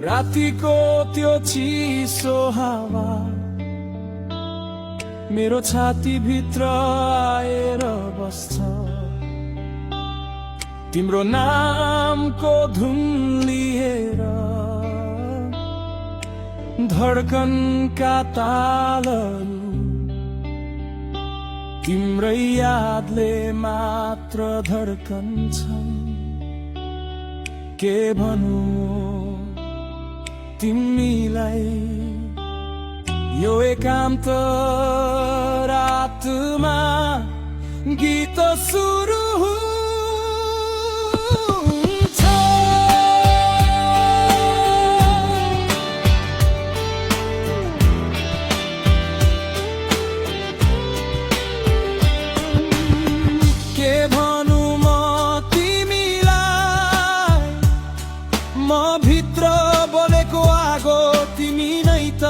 रातिको त्यो चिसो हावा मेरो छाती भित्र आएर बस्छ। तिम्रो नामको धुन लिएर धड्कनका तालहरू तिम्रै यादले मात्र धड्कन्छन्। के भनौँ तिमीलाई यो एकान्त रातमा गीत सुरु भित्र बोलेको आगो तिमी नै त।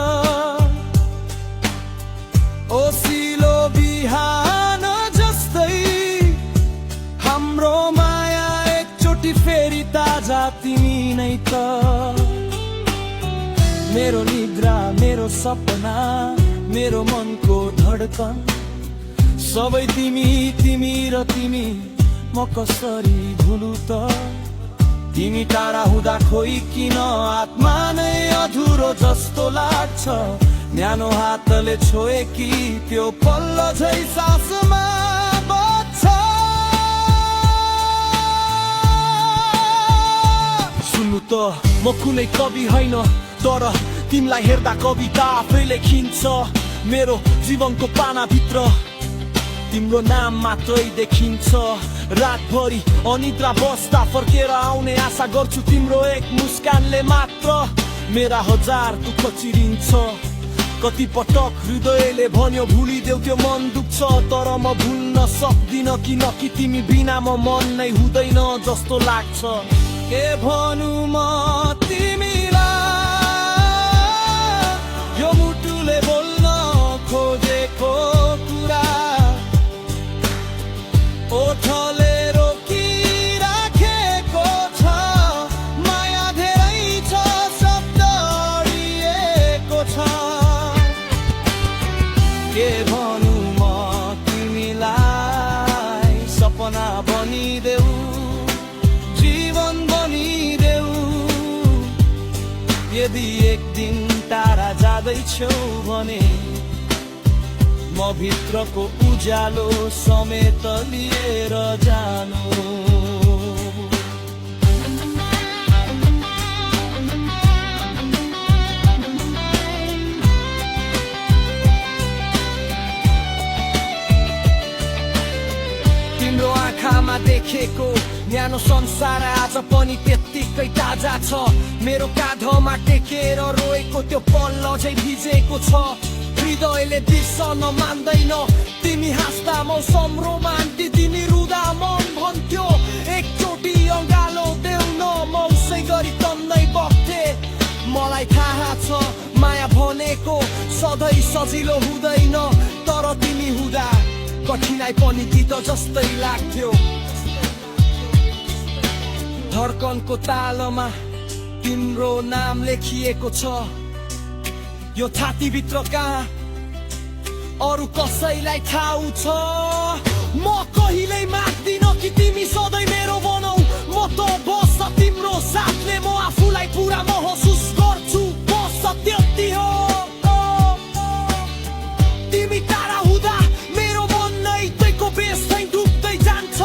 ओसिलो बिहान जस्तै हाम्रो माया एकचोटि फेरि ताजा तिमी नै त। मेरो निद्रा मेरो सपना मेरो मनको धड्कन सबै तिमी तिमी र तिमी म कसरी भुलु त। तिमी टाढा हुँदा खोइ किन आत्मा नै अधुरो जस्तो लाग्छ। न्यानो हातले छोए कि त्यो पल्लो झै सासमा बज्छ। सुन्नु त म कुनै कवि होइन तर तिमीलाई हेर्दा कविता आफै लेखिन्छ। मेरो जीवनको पानाभित्र तिम्रो नाम मात्रै देखिन्छ। रातभरि अनिद्रा बस्दा फर्केर आउने आशा गर्छु तिम्रो एक मुस्कानले मात्र मेरा हजार दुःख चिरिन्छ। कति पटक हृदयले भन्यो भुलिदेऊ त्यो मन दुख्छ तर म भुल्न सक्दिन किनकि तिमी बिना म मन नै हुँदैन जस्तो लाग्छ। के भनौँ म तिमीलाई यो मुटुले बोल्न खोजेको कुरा ओठले रोकिराखेको छ। माया धेरै छ शब्द अडिएको छ। के भनौँ म तिमीलाई सपना बनिदेऊ जीवन बनिदेऊ। यदि एक दिन टाढा जाँदैछौ भने म भित्रको उज्यालो समेत लिएर जानु। तिम्रो आँखामा देखेको न्यानो संसार आज पनि त्यत्तिकै ताजा छ। मेरो काँधमा टेकेर रोएको त्यो पल अझै भिजेको छ। हृदयले बिर्सन मान्दैन तिमी हाँस्दा मौसम रोमान्टिक तिमी रुँदा मन भन्थ्यो एकचोटि अँगालो देऊ न म उसै गरी तन्नै बग्थे। मलाई थाहा छ माया भनेको सधैँ सजिलो हुँदैन तर तिमी हुँदा कठिनाइ पनि गीत जस्तै लाग्थ्यो। धड्कनको तालमा तिम्रो नाम लेखिएको छ। यो छातीभित्र कहाँ अरू कसैलाई थाहा छ। म कहिल्यै माग्दिन कि तिमी सधैँ मेरो बनाऊ। म त बस तिम्रो साथले म आफूलाई पुरा महसुस गर्छु बस त्यति हो। तिमी टाढा हुँदा मेरो मन नै तैको बेस चाहिँ डुब्दै जान्छ।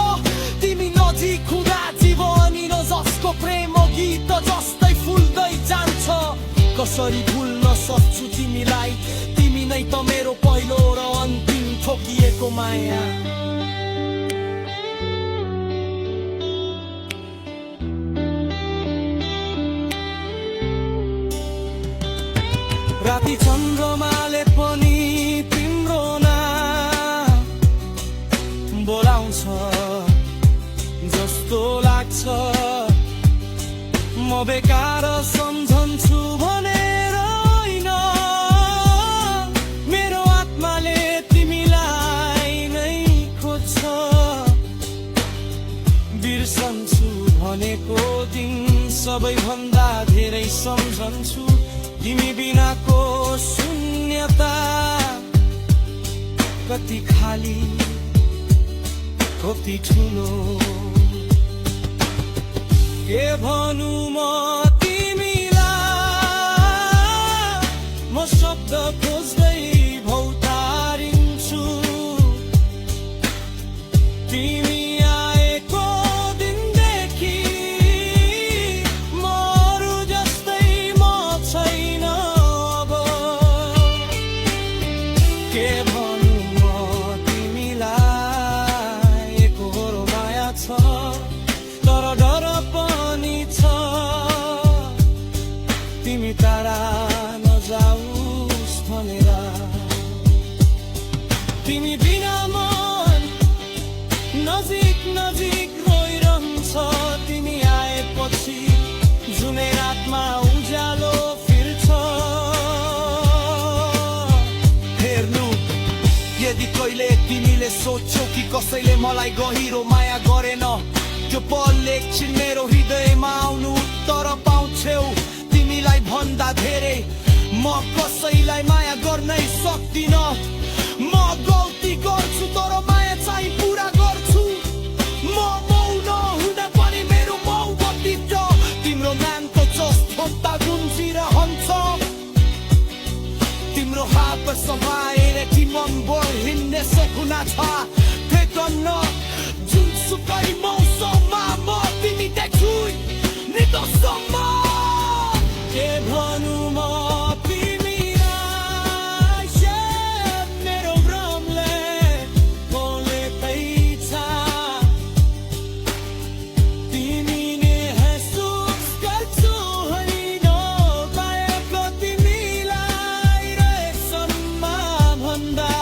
तिमी नजिक हुँदा जीवनी न जसको प्रेम गीत जस्तै फुल्दै जान्छ। कसरी भुल्न सक्छु तिमीलाई तिमी नै त मेरो पहिलो र अन्तिम ठोकिएको माया। राति चन्द्रमाले पनि तिम्रो नाम बोलाउँछ जस्तो लाग्छ। म बेकार सम्झन्छु भनेर होइन मेरो आत्माले तिमीलाई नै खोज्छ। बिर्सन्छु भनेको दिन सबैभन्दा धेरै धेरै सम्झन्छु तिमी बिनाको शून्यता कति खाली कति ठुलो के भनु म तिमीलाई म शब्द खोज्दै भौतारिन्छु तिमी आएको दिनदेखि म अरू जस्तै म छैन अब के भनु म तिमीलाई एकहोरो माया छ तर डर पनि छ तिमी टाढा नजाउस् भनेर तिमी बिना मन नजिक नजिक रोइरहन्छ तिमी आएपछि जुनै रातमा उज्यालो फिर्छ हेर्नु यदि कहिले तिमीले सोच्छौ कि कसैले मलाई गहिरो माया गरेन त्यो पल एकछिन मेरो हृदयमा आउनु उत्तर पाउँछौ तिमीलाई भन्दा धेरै म कसैलाई माया गर्नै सक्दिन म गल्ती गर्छु तर माया चाहिँ पुरा गर्छु म मौन हुँदा पनि मेरो मौबत्ती तिम्रो नामको जस्तो गुन्जिरहन्छ तिम्रो हात समाएर membuat hindi sekunata Pekono Junsukai Mosoma Motimi Tekui Nito Soma Ke Bhanu Motimi Shed Mero Bramle Kole Peita Timi ne Jesus Katsu Harino Kaya Kotimi Lai Re Sonma Bhanda